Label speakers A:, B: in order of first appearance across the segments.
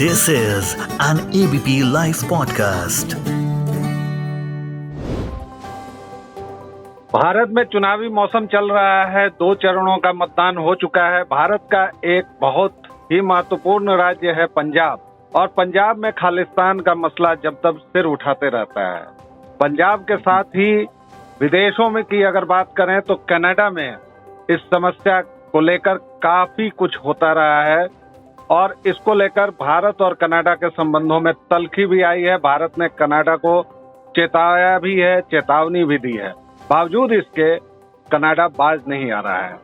A: This is an ABP Life podcast.
B: Bharat में चुनावी मौसम चल रहा है। 2 चरणों का मतदान हो चुका है। भारत का एक बहुत ही महत्वपूर्ण राज्य है पंजाब, और पंजाब में खालिस्तान का मसला जब तक सिर उठाते रहता है। पंजाब के साथ ही विदेशों में की अगर बात करें तो कनाडा में इस समस्या को लेकर काफी कुछ होता रहा है, और इसको लेकर भारत और कनाडा के संबंधों में तल्खी भी आई है। भारत ने कनाडा को चेताया भी है, चेतावनी भी दी है। बावजूद इसके कनाडा बाज नहीं आ रहा है।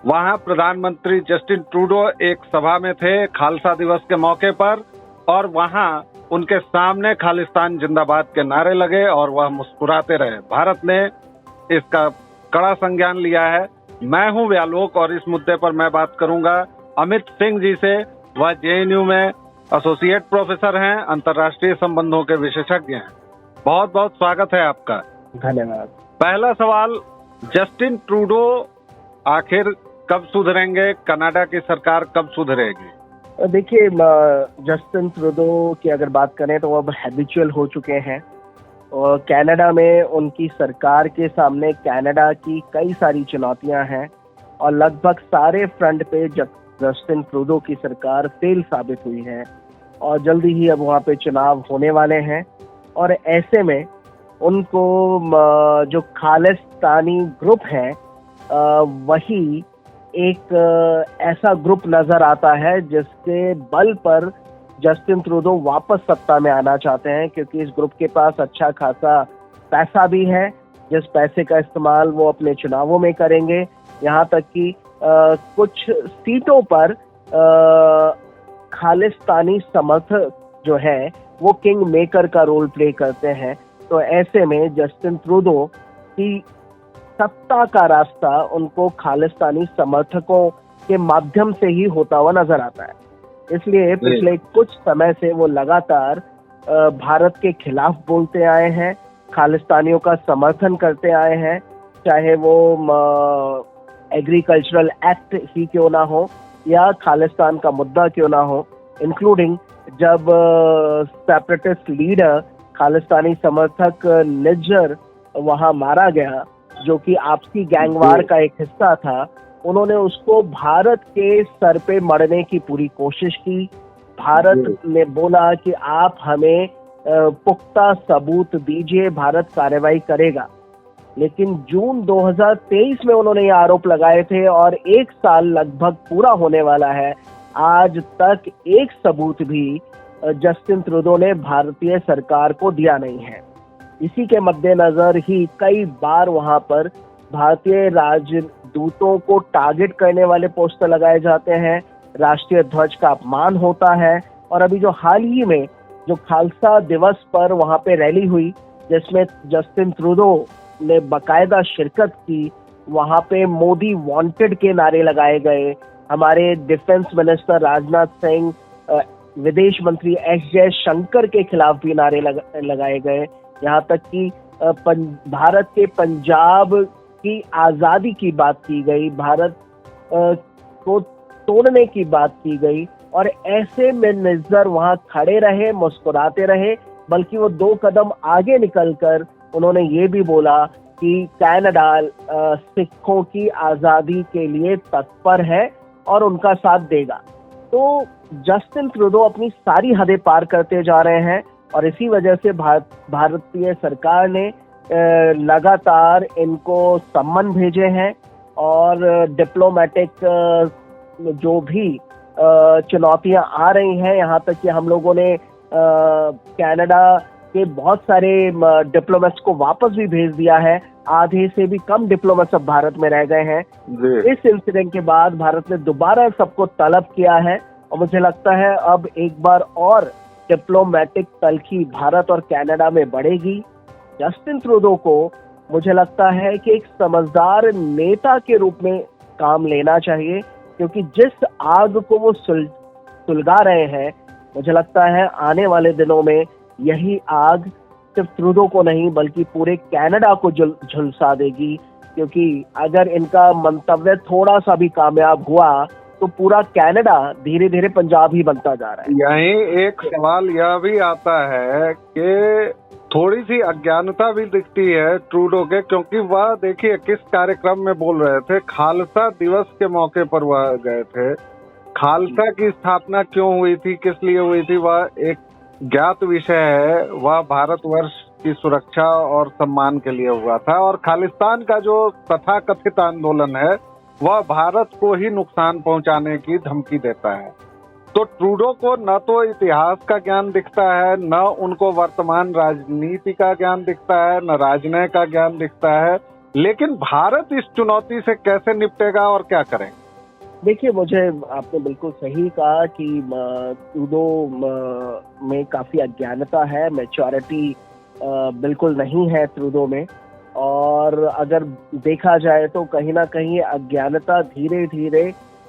B: वहां प्रधानमंत्री जस्टिन ट्रूडो एक सभा में थे खालसा दिवस के मौके पर, और वहां उनके सामने खालिस्तान जिंदाबाद के नारे लगे और वह मुस्कुराते रहे। भारत ने इसका कड़ा संज्ञान लिया है। मैं हूं व्यालोक, और इस मुद्दे पर मैं बात करूंगा अमित सिंह जी से। वह जेएनयू में एसोसिएट प्रोफेसर हैं, अंतर्राष्ट्रीय संबंधों के विशेषज्ञ हैं। बहुत बहुत स्वागत है आपका।
C: धन्यवाद।
B: पहला सवाल, जस्टिन ट्रूडो आखिर कब सुधरेंगे? कनाडा की सरकार कब सुधरेगी?
C: देखिए, जस्टिन ट्रूडो की अगर बात करें तो वो अब हैबिचुअल हो चुके हैं, और कनाडा में उनकी सरकार के सामने कनाडा की कई सारी चुनौतियां हैं, और लगभग सारे फ्रंट पे जस्टिन ट्रूडो की सरकार फेल साबित हुई है, और जल्दी ही अब वहाँ पे चुनाव होने वाले हैं। और ऐसे में उनको जो खालिस्तानी ग्रुप है वही एक ऐसा ग्रुप नजर आता है जिसके बल पर जस्टिन ट्रूडो वापस सत्ता में आना चाहते हैं, क्योंकि इस ग्रुप के पास अच्छा खासा पैसा भी है, जिस पैसे का इस्तेमाल वो अपने चुनावों में करेंगे। यहाँ तक कि कुछ सीटों पर खालिस्तानी समर्थक जो है वो किंग मेकर का रोल प्ले करते हैं। तो ऐसे में जस्टिन ट्रूडो की सत्ता का रास्ता उनको खालिस्तानी समर्थकों के माध्यम से ही होता हुआ नजर आता है। इसलिए पिछले कुछ समय से वो लगातार भारत के खिलाफ बोलते आए हैं, खालिस्तानियों का समर्थन करते आए हैं, चाहे वो एग्रीकल्चरल एक्ट ही क्यों ना हो या खालिस्तान का मुद्दा क्यों ना हो, इंक्लूडिंग जब सेपरेटिस्ट लीडर खालिस्तानी समर्थक निज्जर वहां मारा गया, जो कि आपसी गैंगवार का एक हिस्सा था, उन्होंने उसको भारत के सर पे मरने की पूरी कोशिश की। भारत ने बोला कि आप हमें पुख्ता सबूत दीजिए, भारत कार्रवाई करेगा। लेकिन जून 2023 में उन्होंने ये आरोप लगाए थे, और 1 साल लगभग पूरा होने वाला है, आज तक एक सबूत भी जस्टिन ट्रूडो ने भारतीय सरकार को दिया नहीं है। इसी के मद्देनजर ही कई बार वहां पर भारतीय राजदूतों को टारगेट करने वाले पोस्टर लगाए जाते हैं, राष्ट्रीय ध्वज का अपमान होता है। और अभी जो हाल ही में जो खालसा दिवस पर वहां पे रैली हुई, जिसमें जस्टिन ट्रूडो ने बाकायदा शिरकत की, वहां पे मोदी वांटेड के नारे लगाए गए। हमारे डिफेंस मिनिस्टर राजनाथ सिंह, विदेश मंत्री एस जयशंकर के खिलाफ भी नारे लगाए गए। यहाँ तक कि भारत के पंजाब की आजादी की बात की गई, भारत को तोड़ने की बात की गई, और ऐसे में निज्जर वहां खड़े रहे, मुस्कुराते रहे। बल्कि वो 2 कदम आगे निकलकर उन्होंने ये भी बोला कि कनाडा सिखों की आजादी के लिए तत्पर है और उनका साथ देगा। तो जस्टिन ट्रूडो अपनी सारी हदें पार करते जा रहे हैं, और इसी वजह से भारतीय सरकार ने लगातार इनको सम्मन भेजे हैं, और डिप्लोमेटिक जो भी चुनौतियां आ रही हैं, यहाँ तक कि हम लोगों ने कनाडा के बहुत सारे डिप्लोमेट्स को वापस भी भेज दिया है। आधे से भी कम डिप्लोमेट्स अब भारत में रह गए हैं। इस इंसिडेंट के बाद भारत ने दोबारा सबको तलब किया है, और मुझे लगता है अब एक बार और डिप्लोमेटिक तल्खी भारत और कनाडा में बढ़ेगी। जस्टिन ट्रूडो को मुझे लगता है कि एक समझदार नेता के रूप में काम लेना चाहिए, क्योंकि जिस आग को वो सुलगा रहे हैं, मुझे लगता है आने वाले दिनों में यही आग सिर्फ ट्रूडो को नहीं बल्कि पूरे कनाडा को झुलसा देगी। क्योंकि अगर इनका मंतव्य थोड़ा सा भी कामयाब हुआ तो पूरा कनाडा धीरे धीरे पंजाब ही बनता जा रहा है।
B: यहीं एक सवाल यह भी आता है कि थोड़ी सी अज्ञानता भी दिखती है ट्रूडो के, क्योंकि वह देखिए किस कार्यक्रम में बोल रहे थे, खालसा दिवस के मौके पर वह गए थे। खालसा की स्थापना क्यों हुई थी, किस लिए हुई थी, वह एक ज्ञात विषय है। वह भारतवर्ष की सुरक्षा और सम्मान के लिए हुआ था, और खालिस्तान का जो तथाकथित आंदोलन है वह भारत को ही नुकसान पहुंचाने की धमकी देता है। तो ट्रूडो को न तो इतिहास का ज्ञान दिखता है, न उनको वर्तमान राजनीति का ज्ञान दिखता है, न राजनय का ज्ञान दिखता है। लेकिन भारत इस चुनौती से कैसे निपटेगा और क्या करेगा?
C: देखिए, मुझे आपने बिल्कुल सही कहा कि ट्रूडो में काफी अज्ञानता है, मैच्योरिटी बिल्कुल नहीं है ट्रूडो में। और अगर देखा जाए तो कहीं ना कहीं अज्ञानता धीरे धीरे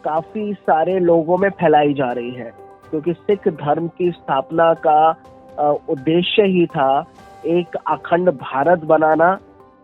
C: काफी सारे लोगों में फैलाई जा रही है, क्योंकि सिख धर्म की स्थापना का उद्देश्य ही था एक अखंड भारत बनाना,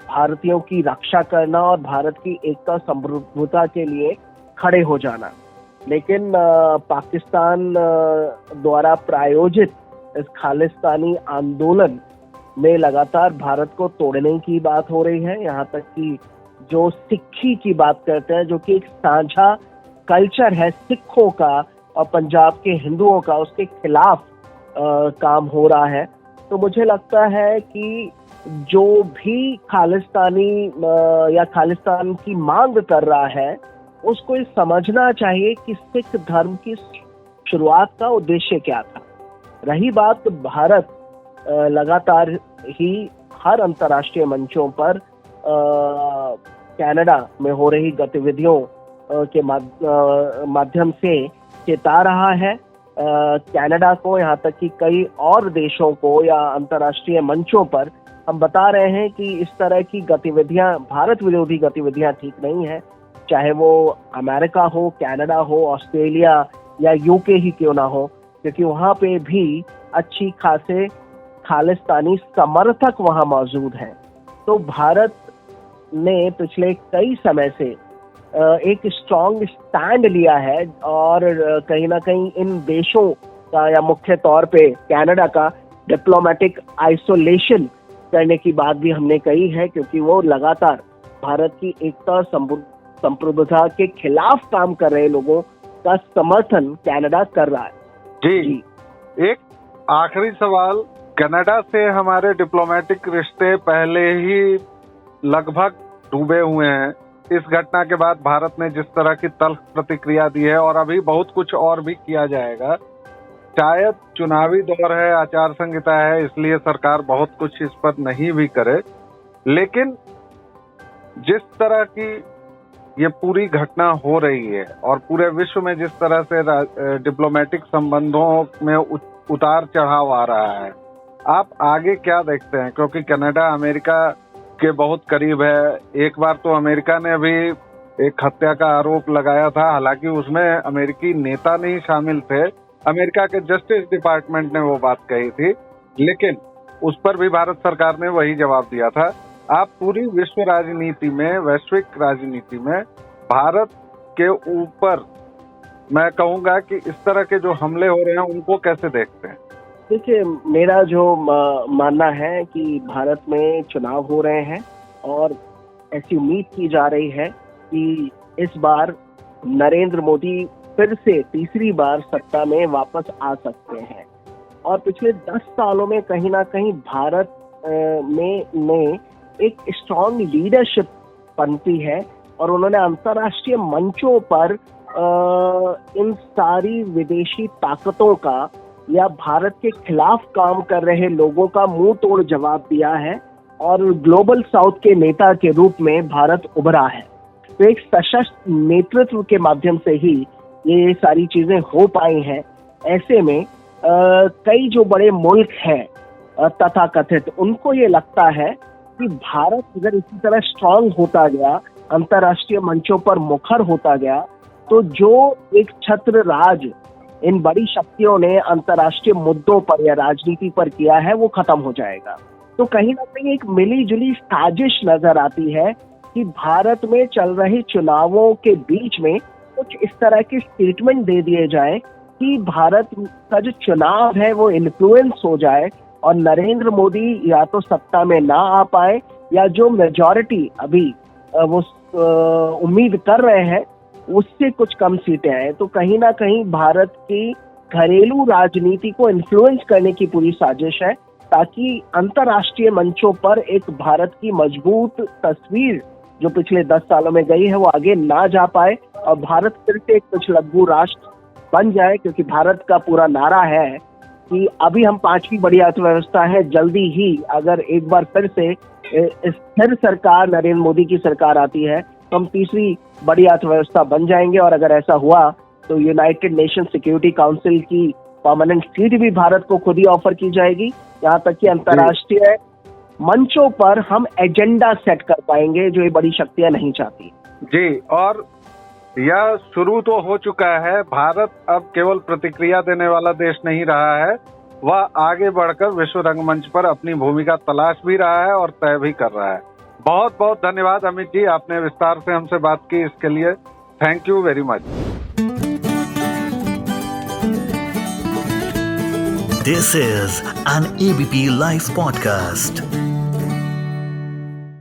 C: भारतीयों की रक्षा करना और भारत की एकता संप्रभुता के लिए खड़े हो जाना। लेकिन पाकिस्तान द्वारा प्रायोजित इस खालिस्तानी आंदोलन में लगातार भारत को तोड़ने की बात हो रही है। यहाँ तक कि जो सिक्खी की बात करते हैं, जो कि एक साझा कल्चर है सिखों का और पंजाब के हिंदुओं का, उसके खिलाफ काम हो रहा है। तो मुझे लगता है कि जो भी खालिस्तानी या खालिस्तान की मांग कर रहा है, उसको समझना चाहिए कि सिख धर्म की शुरुआत का उद्देश्य क्या था। रही बात भारत लगातार ही हर अंतर्राष्ट्रीय मंचों पर कनाडा में हो रही गतिविधियों के माध्यम से चेता रहा है कनाडा को, यहाँ तक कि कई और देशों को या अंतर्राष्ट्रीय मंचों पर हम बता रहे हैं कि इस तरह की गतिविधियां, भारत विरोधी गतिविधियां ठीक नहीं है। चाहे वो अमेरिका हो, कनाडा हो, ऑस्ट्रेलिया या यूके ही क्यों ना हो, क्योंकि वहाँ पे भी अच्छी खासे खालिस्तानी समर्थक वहाँ मौजूद हैं। तो भारत ने पिछले कई समय से एक स्ट्रॉन्ग स्टैंड लिया है और कहीं ना कहीं इन देशों का या मुख्य तौर पे कनाडा का डिप्लोमेटिक आइसोलेशन करने की बात भी हमने कही है, क्योंकि वो लगातार भारत की एकता संप्रभुता के खिलाफ काम कर रहे लोगों का समर्थन कनाडा कर रहा है।
B: जी। एक आखिरी सवाल, कनाडा से हमारे डिप्लोमेटिक रिश्ते पहले ही लगभग डूबे हुए हैं। इस घटना के बाद भारत ने जिस तरह की तल्ख प्रतिक्रिया दी है, और अभी बहुत कुछ और भी किया जाएगा। शायद चुनावी दौर है, आचार संहिता है, इसलिए सरकार बहुत कुछ इस पर नहीं भी करे। लेकिन जिस तरह की ये पूरी घटना हो रही है और पूरे विश्व में जिस तरह से डिप्लोमेटिक संबंधों में उतार चढ़ाव आ रहा है, आप आगे क्या देखते हैं? क्योंकि कनाडा अमेरिका के बहुत करीब है। एक बार तो अमेरिका ने भी एक हत्या का आरोप लगाया था, हालांकि उसमें अमेरिकी नेता नहीं शामिल थे, अमेरिका के जस्टिस डिपार्टमेंट ने वो बात कही थी, लेकिन उस पर भी भारत सरकार ने वही जवाब दिया था। आप पूरी विश्व राजनीति में, वैश्विक राजनीति में भारत के ऊपर मैं कहूंगा कि इस तरह के जो हमले हो रहे हैं उनको कैसे देखते हैं?
C: देखिए, मेरा जो मानना है कि भारत में चुनाव हो रहे हैं और ऐसी उम्मीद की जा रही है कि इस बार नरेंद्र मोदी फिर से तीसरी बार सत्ता में वापस आ सकते हैं। और पिछले 10 सालों में कहीं ना कहीं भारत में एक स्ट्रॉन्ग लीडरशिप बनती है और उन्होंने अंतर्राष्ट्रीय मंचों पर इन सारी विदेशी ताकतों का या भारत के खिलाफ काम कर रहे लोगों का मुंह तोड़ जवाब दिया है और ग्लोबल साउथ के नेता के रूप में भारत उभरा है। तो एक सशक्त नेतृत्व के माध्यम से ही ये सारी चीजें हो पाई हैं। ऐसे में कई जो बड़े मुल्क हैं तथाकथित, उनको ये लगता है कि भारत अगर इसी तरह स्ट्रांग होता गया, अंतर्राष्ट्रीय मंचों पर मुखर होता गया, तो जो एक छत्र राज इन बड़ी शक्तियों ने अंतर्राष्ट्रीय मुद्दों पर या राजनीति पर किया है वो खत्म हो जाएगा। तो कहीं ना कहीं एक मिली जुली साजिश नजर आती है कि भारत में चल रहे चुनावों के बीच में कुछ इस तरह के स्टेटमेंट दे दिए जाए कि भारत का जो चुनाव है वो इन्फ्लुएंस हो जाए और नरेंद्र मोदी या तो सत्ता में ना आ पाए या जो मेजॉरिटी अभी वो उम्मीद कर रहे हैं उससे कुछ कम सीटें आए। तो कहीं ना कहीं भारत की घरेलू राजनीति को इन्फ्लुएंस करने की पूरी साजिश है, ताकि अंतर्राष्ट्रीय मंचों पर एक भारत की मजबूत तस्वीर जो पिछले 10 सालों में गई है वो आगे ना जा पाए और भारत फिर से एक पिछलग्गू राष्ट्र बन जाए। क्योंकि भारत का पूरा नारा है कि अभी हम 5वीं बड़ी अर्थव्यवस्था है, जल्दी ही अगर एक बार फिर से स्थिर सरकार नरेंद्र मोदी की सरकार आती है तो हम 3री बड़ी अर्थव्यवस्था बन जाएंगे। और अगर ऐसा हुआ तो यूनाइटेड नेशन सिक्योरिटी काउंसिल की परमानेंट सीट भी भारत को खुद ही ऑफर की जाएगी। यहाँ तक कि अंतर्राष्ट्रीय मंचों पर हम एजेंडा सेट कर पाएंगे जो ये बड़ी शक्तियां नहीं चाहती।
B: जी, और यह शुरू तो हो चुका है। भारत अब केवल प्रतिक्रिया देने वाला देश नहीं रहा है, वह आगे बढ़कर विश्व रंगमंच पर अपनी भूमिका तलाश भी रहा है और तय भी कर रहा है। बहुत बहुत धन्यवाद अमित जी, आपने विस्तार से हमसे बात की, इसके लिए thank you very much.
A: This is an ABP Life podcast.